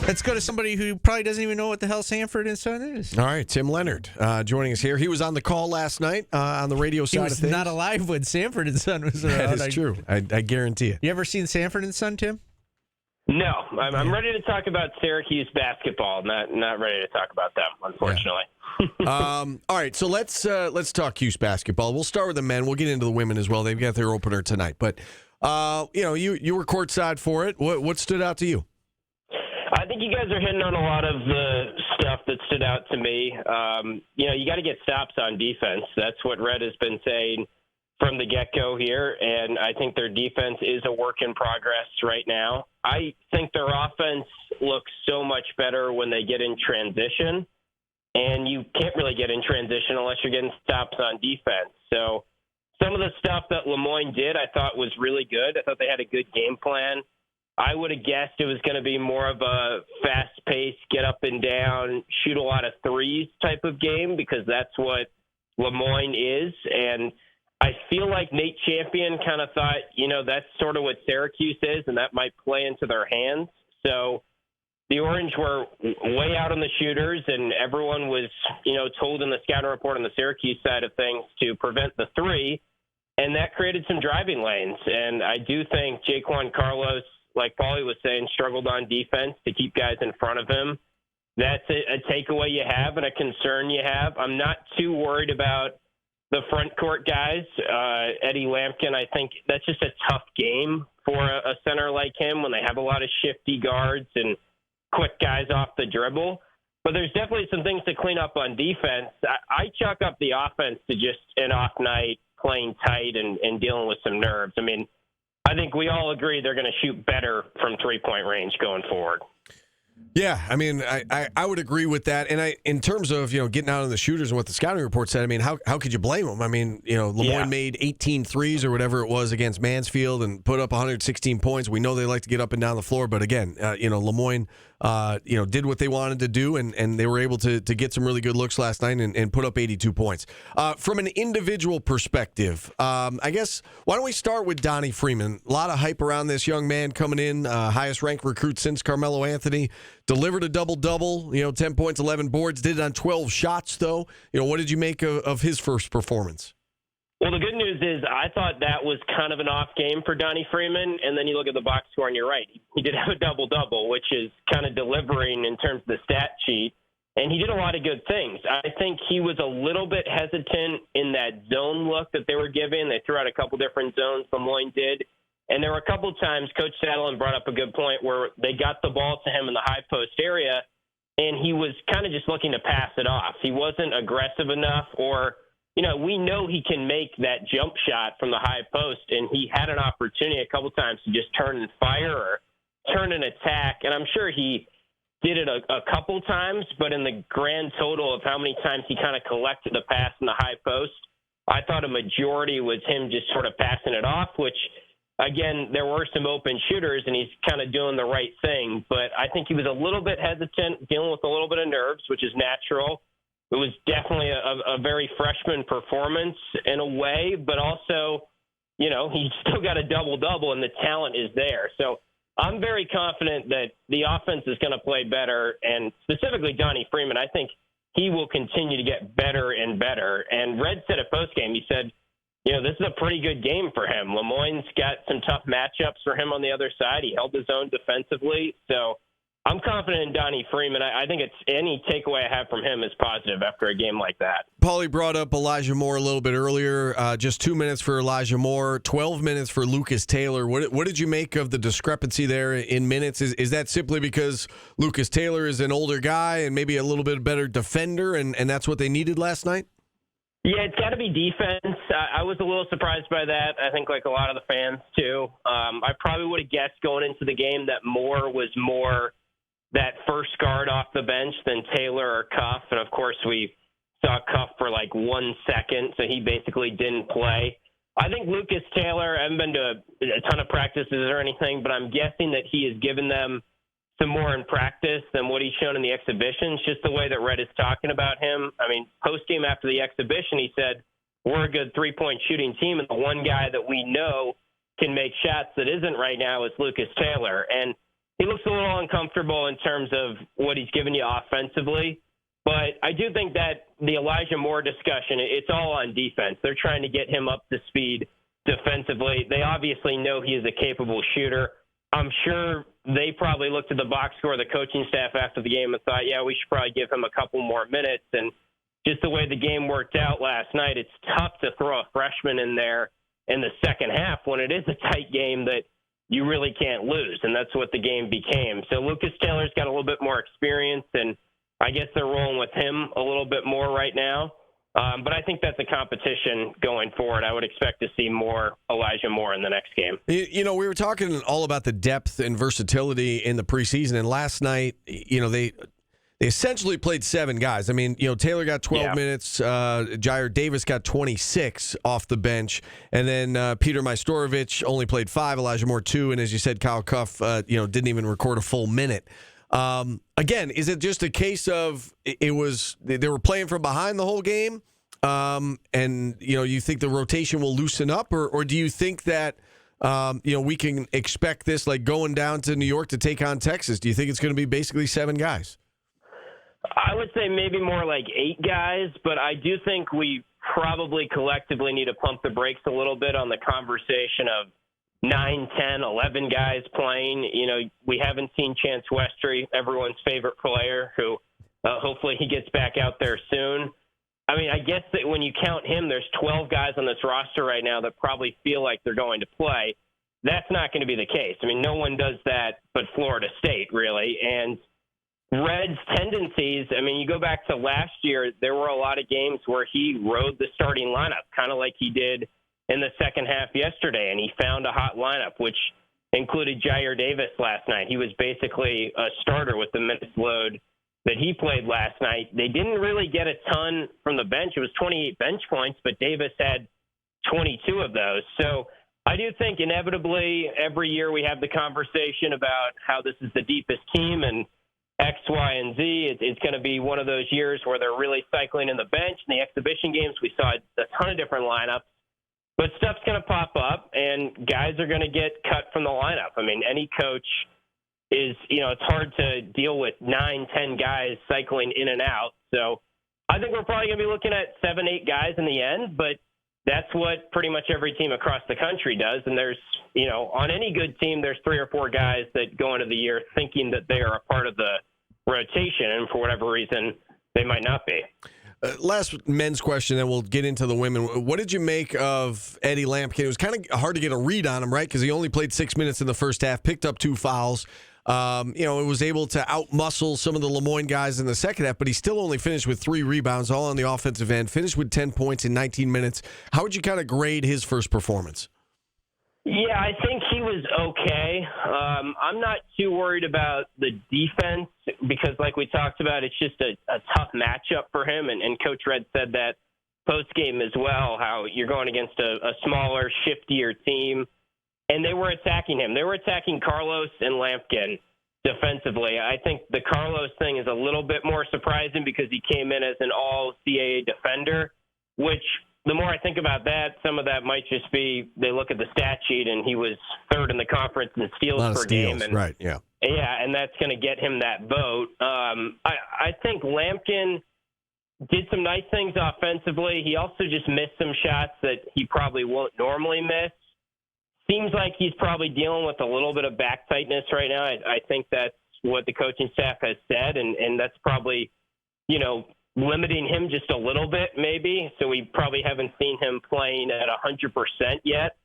Let's go to somebody who probably doesn't even know what the hell Sanford and Son is. All right, Tim Leonard joining us here. He was on the call last night on the radio side of things. He was not alive when Sanford and Son was around. That is true. I guarantee it. You ever seen Sanford and Son, Tim? No, I'm ready to talk about Syracuse basketball. Not ready to talk about them, unfortunately. Yeah. All right, so let's talk Cuse basketball. We'll start with the men. We'll get into the women as well. They've got their opener tonight. But you were courtside for it. What stood out to you? I think you guys are hitting on a lot of the stuff that stood out to me. You got to get stops on defense. That's what Red has been saying from the get-go here, and I think their defense is a work in progress right now. I think their offense looks so much better when they get in transition, and you can't really get in transition unless you're getting stops on defense. So some of the stuff that Lemoyne did I thought was really good. I thought they had a good game plan. I would have guessed it was going to be more of a fast-paced, get up and down, shoot a lot of threes type of game because that's what Lemoyne is. And I feel like Nate Champion kind of thought, that's sort of what Syracuse is, and that might play into their hands. So the Orange were way out on the shooters, and everyone was, told in the scouting report on the Syracuse side of things to prevent the three, and that created some driving lanes. And I do think Jaquan Carlos, like Paulie was saying, struggled on defense to keep guys in front of him. That's a takeaway you have and a concern you have. I'm not too worried about the front court guys. Eddie Lampkin, I think that's just a tough game for a center like him when they have a lot of shifty guards and quick guys off the dribble. But there's definitely some things to clean up on defense. I chalk up the offense to just an off night, playing tight and dealing with some nerves. I mean, I think we all agree they're going to shoot better from three-point range going forward. Yeah, I mean, I would agree with that. And in terms of, getting out on the shooters and what the scouting report said, I mean, how could you blame them? I mean, Lemoyne made 18 threes or whatever it was against Mansfield and put up 116 points. We know they like to get up and down the floor. But again, Lemoyne, did what they wanted to do, and they were able to get some really good looks last night and put up 82 points. From an individual perspective, I guess, why don't we start with Donnie Freeman? A lot of hype around this young man coming in, highest ranked recruit since Carmelo Anthony. Delivered a double-double, 10 points, 11 boards. Did it on 12 shots, though. What did you make of his first performance? Well, the good news is I thought that was kind of an off game for Donnie Freeman, and then you look at the box score and you're right. He did have a double-double, which is kind of delivering in terms of the stat sheet, and he did a lot of good things. I think he was a little bit hesitant in that zone look that they were giving. They threw out a couple different zones, Lemoyne did. And there were a couple of times Coach Saddleton brought up a good point where they got the ball to him in the high post area, and he was kind of just looking to pass it off. He wasn't aggressive enough, or, we know he can make that jump shot from the high post, and he had an opportunity a couple times to just turn and fire or turn and attack. And I'm sure he did it a couple times, but in the grand total of how many times he kind of collected the pass in the high post, I thought a majority was him just sort of passing it off, which – again, there were some open shooters, and he's kind of doing the right thing. But I think he was a little bit hesitant, dealing with a little bit of nerves, which is natural. It was definitely a very freshman performance in a way, but also, he still got a double-double, and the talent is there. So I'm very confident that the offense is going to play better, and specifically Donnie Freeman, I think he will continue to get better and better. And Red said at postgame, he said, this is a pretty good game for him. Lemoyne's got some tough matchups for him on the other side. He held his own defensively. So I'm confident in Donnie Freeman. I think it's any takeaway I have from him is positive after a game like that. Paulie brought up Elijah Moore a little bit earlier. Just 2 minutes for Elijah Moore, 12 minutes for Lucas Taylor. What did you make of the discrepancy there in minutes? Is that simply because Lucas Taylor is an older guy and maybe a little bit better defender, and that's what they needed last night? Yeah, it's got to be defense. I was a little surprised by that. I think like a lot of the fans, too. I probably would have guessed going into the game that Moore was more that first guard off the bench than Taylor or Cuff. And, of course, we saw Cuff for like 1 second, so he basically didn't play. I think Lucas Taylor, I haven't been to a ton of practices or anything, but I'm guessing that he has given them some more in practice than what he's shown in the exhibition. It's just the way that Red is talking about him. I mean, post-game after the exhibition, he said, we're a good three-point shooting team, and the one guy that we know can make shots that isn't right now is Lucas Taylor. And he looks a little uncomfortable in terms of what he's given you offensively. But I do think that the Elijah Moore discussion, it's all on defense. They're trying to get him up to speed defensively. They obviously know he is a capable shooter. I'm sure they probably looked at the box score of the coaching staff after the game and thought, yeah, we should probably give him a couple more minutes. And just the way the game worked out last night, it's tough to throw a freshman in there in the second half when it is a tight game that you really can't lose. And that's what the game became. So Lucas Taylor's got a little bit more experience, and I guess they're rolling with him a little bit more right now. But I think that's a competition going forward. I would expect to see more Elijah Moore in the next game. You know, we were talking all about the depth and versatility in the preseason, and last night, you know, they essentially played 7 guys. I mean, you know, Taylor got 12 minutes, Jair Davis got 26 off the bench, and then Peter Majstorovic only played 5, Elijah Moore 2, and as you said, Kyle Cuff, didn't even record a full minute. Again, is it just a case of they were playing from behind the whole game, and you think the rotation will loosen up, or do you think that we can expect this like going down to New York to take on Texas? Do you think it's going to be basically 7 guys? I would say maybe more like 8 guys, but I do think we probably collectively need to pump the brakes a little bit on the conversation of 9, 10, 11 guys playing. You know, we haven't seen Chance Westry, everyone's favorite player, who hopefully he gets back out there soon. I mean, I guess that when you count him, there's 12 guys on this roster right now that probably feel like they're going to play. That's not going to be the case. I mean, no one does that but Florida State, really. And Red's tendencies, I mean, you go back to last year, there were a lot of games where he rode the starting lineup, kind of like he did in the second half yesterday, and he found a hot lineup, which included Jair Davis last night. He was basically a starter with the minutes load that he played last night. They didn't really get a ton from the bench. It was 28 bench points, but Davis had 22 of those. So I do think inevitably every year we have the conversation about how this is the deepest team and X, Y, and Z. It's going to be one of those years where they're really cycling in the bench. In the exhibition games, we saw a ton of different lineups. But stuff's going to pop up, and guys are going to get cut from the lineup. I mean, any coach is, it's hard to deal with 9, 10 guys cycling in and out. So I think we're probably going to be looking at 7, 8 guys in the end, but that's what pretty much every team across the country does. And there's, on any good team, there's 3 or 4 guys that go into the year thinking that they are a part of the rotation, and for whatever reason, they might not be. Last men's question, then we'll get into the women. What did you make of Eddie Lampkin? It was kind of hard to get a read on him, right? Because he only played 6 minutes in the first half, picked up 2 fouls. It was able to outmuscle some of the Lemoyne guys in the second half, but he still only finished with 3 rebounds, all on the offensive end, finished with 10 points in 19 minutes. How would you kind of grade his first performance? Yeah, I think he was okay. I'm not too worried about the defense because, like we talked about, it's just a tough matchup for him. And Coach Red said that post-game as well, how you're going against a smaller, shiftier team. And they were attacking him. They were attacking Carlos and Lampkin defensively. I think the Carlos thing is a little bit more surprising because he came in as an all-CAA defender, which the more I think about that, some of that might just be they look at the stat sheet and he was 3rd in the conference in steals per game. And, right, yeah. Yeah, and that's going to get him that vote. I think Lampkin did some nice things offensively. He also just missed some shots that he probably won't normally miss. Seems like he's probably dealing with a little bit of back tightness right now. I think that's what the coaching staff has said, and that's probably, limiting him just a little bit maybe. So we probably haven't seen him playing at 100% yet.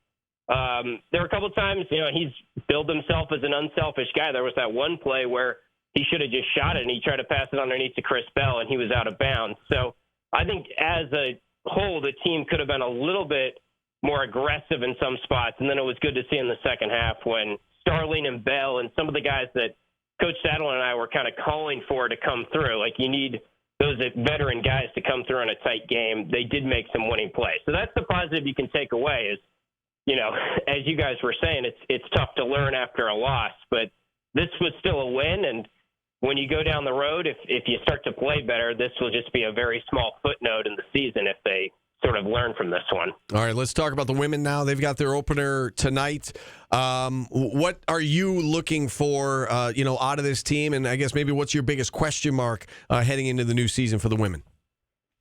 There were a couple of times, he's billed himself as an unselfish guy. There was that one play where he should have just shot it, and he tried to pass it underneath to Chris Bell, and he was out of bounds. So I think as a whole, the team could have been a little bit more aggressive in some spots, and then it was good to see in the second half when Starling and Bell and some of the guys that Coach Saddle and I were kind of calling for to come through. Like, you need those veteran guys to come through in a tight game. They did make some winning plays. So that's the positive you can take away is, as you guys were saying, it's tough to learn after a loss, but this was still a win. And when you go down the road, if you start to play better, this will just be a very small footnote in the season if they sort of learn from this one. All right, let's talk about the women now. They've got their opener tonight. What are you looking for, out of this team? And I guess maybe what's your biggest question mark heading into the new season for the women?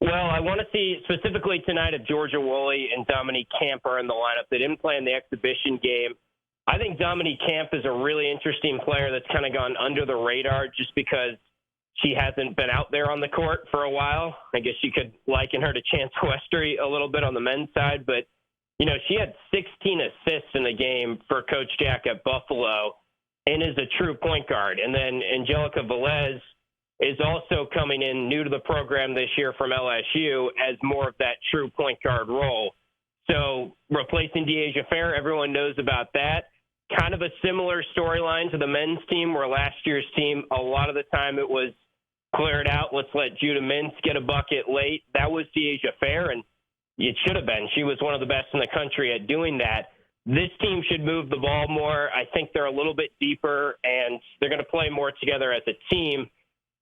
Well, I want to see specifically tonight if Georgia Woolley and Dominique Camp are in the lineup. They didn't play in the exhibition game. I think Dominique Camp is a really interesting player that's kind of gone under the radar just because she hasn't been out there on the court for a while. I guess you could liken her to Chance Westry a little bit on the men's side, but she had 16 assists in the game for Coach Jack at Buffalo and is a true point guard. And then Angelica Velez is also coming in new to the program this year from LSU as more of that true point guard role. So replacing Deasia Fair, everyone knows about that. Kind of a similar storyline to the men's team, where last year's team, a lot of the time it was clear it out, let's let Judah Mintz get a bucket late. That was Deasia Fair, and it should have been. She was one of the best in the country at doing that. This team should move the ball more. I think they're a little bit deeper, and they're going to play more together as a team.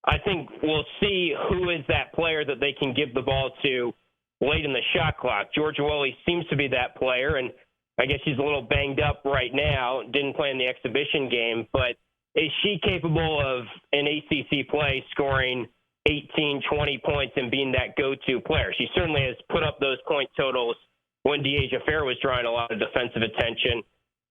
I think we'll see who is that player that they can give the ball to late in the shot clock. Georgia Woolley seems to be that player, and I guess she's a little banged up right now, didn't play in the exhibition game, but is she capable of an ACC play scoring 18, 20 points and being that go-to player? She certainly has put up those point totals when Deasia Fair was drawing a lot of defensive attention.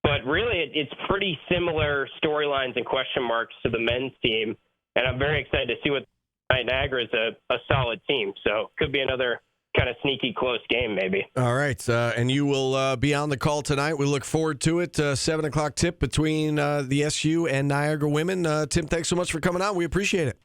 But really, it's pretty similar storylines and question marks to the men's team, and I'm very excited to see what Niagara is a solid team. So could be another kind of sneaky close game maybe. All right, and you will be on the call tonight. We look forward to it. 7 o'clock tip between the SU and Niagara women. Tim, thanks so much for coming on. We appreciate it.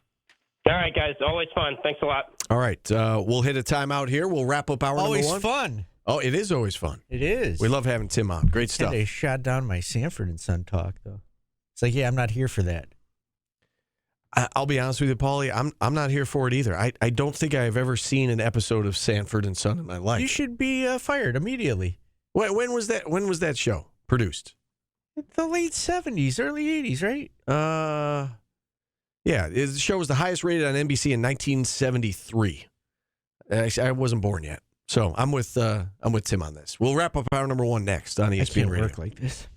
All right, guys. Always fun. Thanks a lot. All right, we'll hit a timeout here. We'll wrap up hour number one. Always fun. Oh, it is always fun. It is. We love having Tim on. Great stuff. They shot down my Sanford and Son talk, though. It's like, yeah, I'm not here for that. I'll be honest with you, Paulie. I'm not here for it either. I don't think I've ever seen an episode of Sanford and Son in my life. You should be fired immediately. When was that? When was that show produced? The late 70s, early 80s, right? Yeah. The show was the highest rated on NBC in 1973. I wasn't born yet, so I'm with Tim on this. We'll wrap up hour number one next on ESPN I can't Radio. work like this.